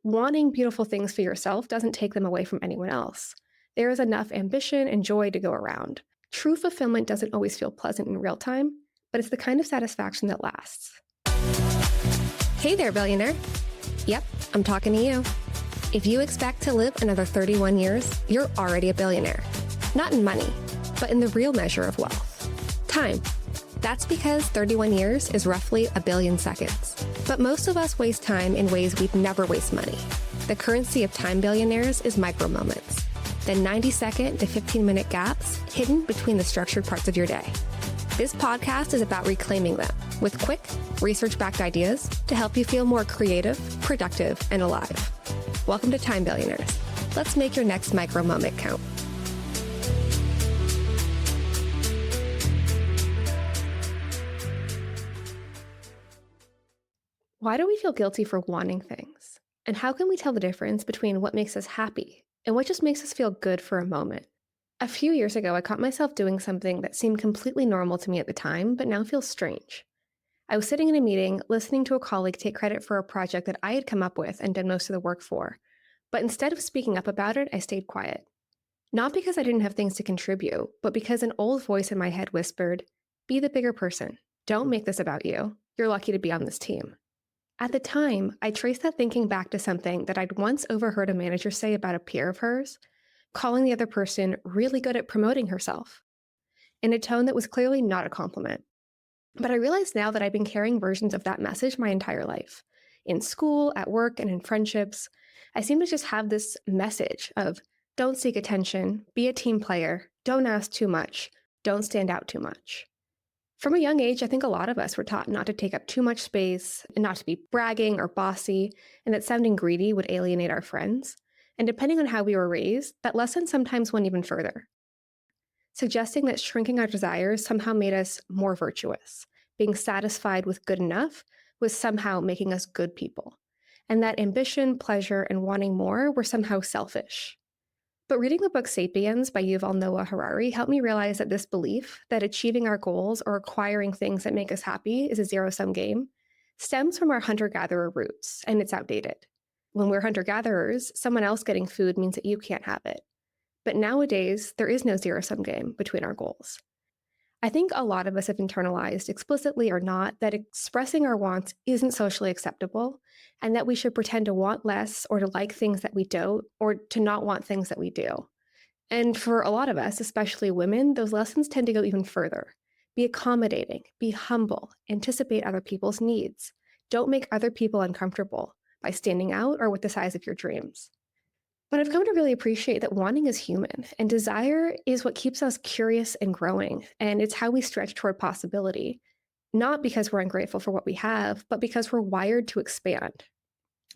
Wanting beautiful things for yourself doesn't take them away from anyone else. There is enough ambition and joy to go around. True fulfillment doesn't always feel pleasant in real time, but it's the kind of satisfaction that lasts. Hey there, billionaire. Yep, I'm talking to you. If you expect to live another 31 years, you're already a billionaire. Not in money, but in the real measure of wealth. Time. That's because 31 years is roughly a billion seconds. But most of us waste time in ways we'd never waste money. The currency of time billionaires is micro moments, the 90-second to 15-minute gaps hidden between the structured parts of your day. This podcast is about reclaiming them with quick, research-backed ideas to help you feel more creative, productive, and alive. Welcome to Time Billionaires. Let's make your next micro moment count. Why do we feel guilty for wanting things? And how can we tell the difference between what makes us happy and what just makes us feel good for a moment? A few years ago, I caught myself doing something that seemed completely normal to me at the time, but now feels strange. I was sitting in a meeting, listening to a colleague take credit for a project that I had come up with and done most of the work for. But instead of speaking up about it, I stayed quiet. Not because I didn't have things to contribute, but because an old voice in my head whispered, "Be the bigger person. Don't make this about you. You're lucky to be on this team." At the time, I traced that thinking back to something that I'd once overheard a manager say about a peer of hers, calling the other person really good at promoting herself, in a tone that was clearly not a compliment. But I realize now that I've been carrying versions of that message my entire life. In school, at work, and in friendships, I seem to just have this message of don't seek attention, be a team player, don't ask too much, don't stand out too much. From a young age, I think a lot of us were taught not to take up too much space and not to be bragging or bossy, and that sounding greedy would alienate our friends. And depending on how we were raised, that lesson sometimes went even further, suggesting that shrinking our desires somehow made us more virtuous. Being satisfied with good enough was somehow making us good people, and that ambition, pleasure, and wanting more were somehow selfish. But reading the book Sapiens by Yuval Noah Harari helped me realize that this belief that achieving our goals or acquiring things that make us happy is a zero-sum game stems from our hunter-gatherer roots, and it's outdated. When we're hunter-gatherers, someone else getting food means that you can't have it. But nowadays, there is no zero-sum game between our goals. I think a lot of us have internalized, explicitly or not, that expressing our wants isn't socially acceptable, and that we should pretend to want less or to like things that we don't, or to not want things that we do. And for a lot of us, especially women, those lessons tend to go even further. Be accommodating, be humble, anticipate other people's needs. Don't make other people uncomfortable by standing out or with the size of your dreams. But I've come to really appreciate that wanting is human, and desire is what keeps us curious and growing, and it's how we stretch toward possibility, not because we're ungrateful for what we have, but because we're wired to expand.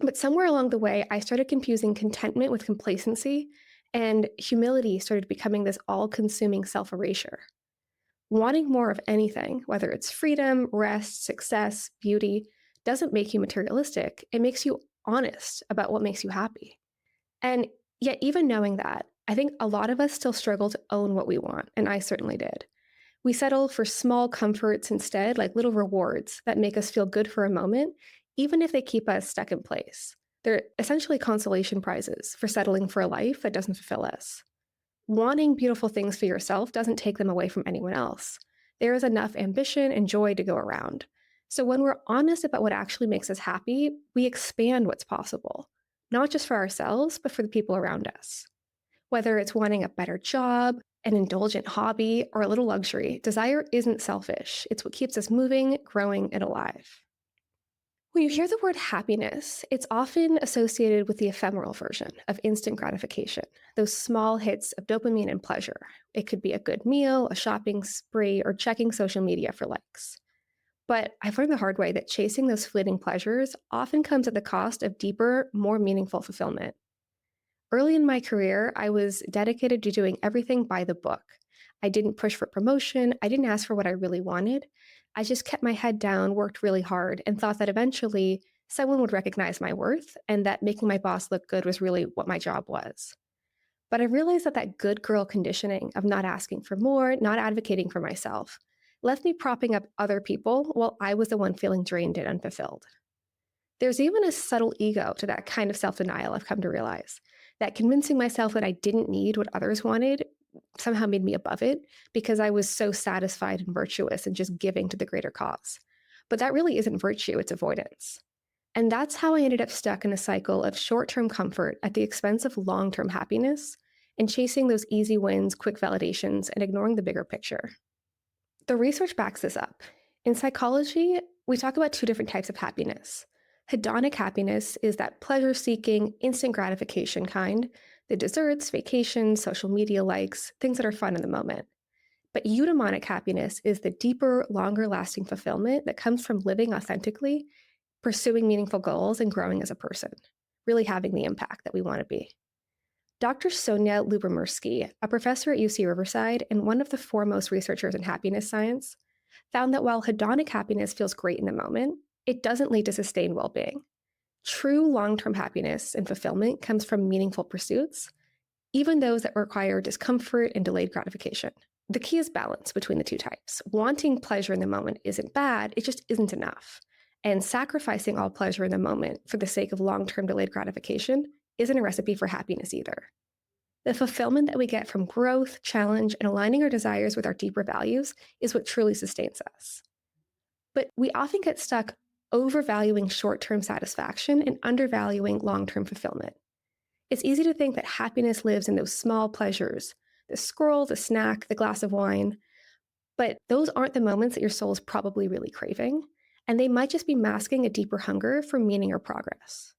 But somewhere along the way, I started confusing contentment with complacency, and humility started becoming this all-consuming self-erasure. Wanting more of anything, whether it's freedom, rest, success, beauty, doesn't make you materialistic. It makes you honest about what makes you happy. And yet, even knowing that, I think a lot of us still struggle to own what we want, and I certainly did. We settle for small comforts instead, like little rewards that make us feel good for a moment, even if they keep us stuck in place. They're essentially consolation prizes for settling for a life that doesn't fulfill us. Wanting beautiful things for yourself doesn't take them away from anyone else. There is enough ambition and joy to go around. So when we're honest about what actually makes us happy, we expand what's possible. Not just for ourselves, but for the people around us. Whether it's wanting a better job, an indulgent hobby, or a little luxury, desire isn't selfish. It's what keeps us moving, growing, and alive. When you hear the word happiness, it's often associated with the ephemeral version of instant gratification, those small hits of dopamine and pleasure. It could be a good meal, a shopping spree, or checking social media for likes. But I've learned the hard way that chasing those fleeting pleasures often comes at the cost of deeper, more meaningful fulfillment. Early in my career, I was dedicated to doing everything by the book. I didn't push for promotion. I didn't ask for what I really wanted. I just kept my head down, worked really hard, and thought that eventually someone would recognize my worth and that making my boss look good was really what my job was. But I realized that that good girl conditioning of not asking for more, not advocating for myself, left me propping up other people while I was the one feeling drained and unfulfilled. There's even a subtle ego to that kind of self-denial, I've come to realize. That convincing myself that I didn't need what others wanted somehow made me above it because I was so satisfied and virtuous and just giving to the greater cause. But that really isn't virtue, it's avoidance. And that's how I ended up stuck in a cycle of short-term comfort at the expense of long-term happiness and chasing those easy wins, quick validations, and ignoring the bigger picture. The research backs this up. In psychology, we talk about two different types of happiness. Hedonic happiness is that pleasure-seeking, instant gratification kind, the desserts, vacations, social media likes, things that are fun in the moment. But eudaimonic happiness is the deeper, longer-lasting fulfillment that comes from living authentically, pursuing meaningful goals, and growing as a person, really having the impact that we want to be. Dr. Sonia Lyubomirsky, a professor at UC Riverside and one of the foremost researchers in happiness science, found that while hedonic happiness feels great in the moment, it doesn't lead to sustained well-being. True long-term happiness and fulfillment comes from meaningful pursuits, even those that require discomfort and delayed gratification. The key is balance between the two types. Wanting pleasure in the moment isn't bad, it just isn't enough. And sacrificing all pleasure in the moment for the sake of long-term delayed gratification isn't a recipe for happiness either. The fulfillment that we get from growth, challenge, and aligning our desires with our deeper values is what truly sustains us. But we often get stuck overvaluing short-term satisfaction and undervaluing long-term fulfillment. It's easy to think that happiness lives in those small pleasures, the scroll, the snack, the glass of wine, but those aren't the moments that your soul is probably really craving, and they might just be masking a deeper hunger for meaning or progress.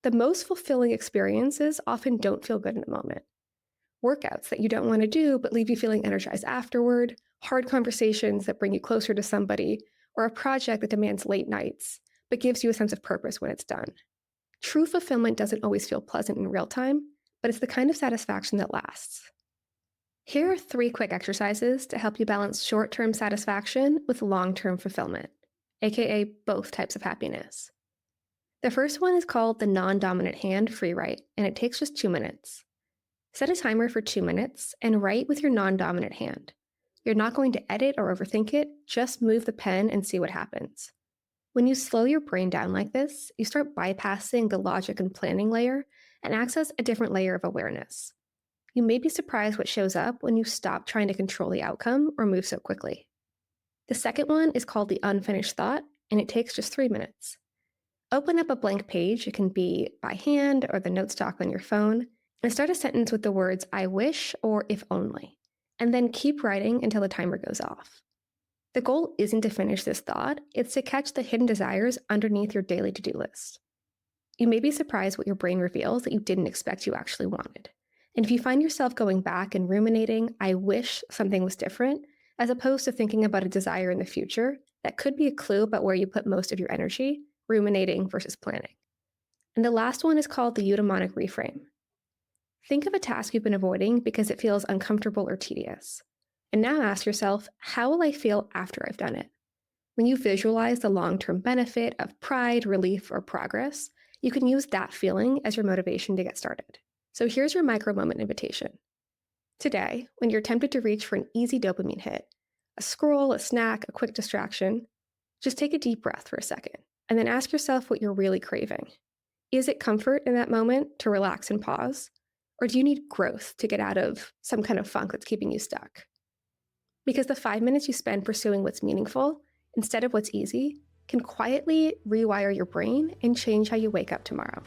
The most fulfilling experiences often don't feel good in the moment. Workouts that you don't want to do but leave you feeling energized afterward, hard conversations that bring you closer to somebody, or a project that demands late nights, but gives you a sense of purpose when it's done. True fulfillment doesn't always feel pleasant in real time, but it's the kind of satisfaction that lasts. Here are 3 quick exercises to help you balance short-term satisfaction with long-term fulfillment, aka both types of happiness. The first one is called the non-dominant hand free write, and it takes just 2 minutes. Set a timer for 2 minutes and write with your non-dominant hand. You're not going to edit or overthink it, just move the pen and see what happens. When you slow your brain down like this, you start bypassing the logic and planning layer and access a different layer of awareness. You may be surprised what shows up when you stop trying to control the outcome or move so quickly. The second one is called the unfinished thought, and it takes just 3 minutes. Open up a blank page, it can be by hand or the notes doc on your phone, and start a sentence with the words "I wish" or "if only," and then keep writing until the timer goes off. The goal isn't to finish this thought, it's to catch the hidden desires underneath your daily to-do list. You may be surprised what your brain reveals that you didn't expect you actually wanted. And if you find yourself going back and ruminating, "I wish something was different," as opposed to thinking about a desire in the future, that could be a clue about where you put most of your energy, ruminating versus planning. And the last one is called the eudaimonic reframe. Think of a task you've been avoiding because it feels uncomfortable or tedious. And now ask yourself, how will I feel after I've done it? When you visualize the long-term benefit of pride, relief, or progress, you can use that feeling as your motivation to get started. So here's your micro-moment invitation. Today, when you're tempted to reach for an easy dopamine hit, a scroll, a snack, a quick distraction, just take a deep breath for a second, and then ask yourself what you're really craving. Is it comfort in that moment to relax and pause? Or do you need growth to get out of some kind of funk that's keeping you stuck? Because the 5 minutes you spend pursuing what's meaningful, instead of what's easy, can quietly rewire your brain and change how you wake up tomorrow.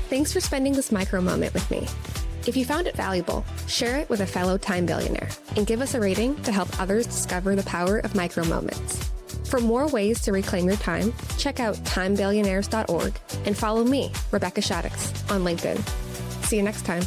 Thanks for spending this micro moment with me. If you found it valuable, share it with a fellow time billionaire and give us a rating to help others discover the power of micro moments. For more ways to reclaim your time, check out timebillionaires.org and follow me, Rebecca Shaddix, on LinkedIn. See you next time.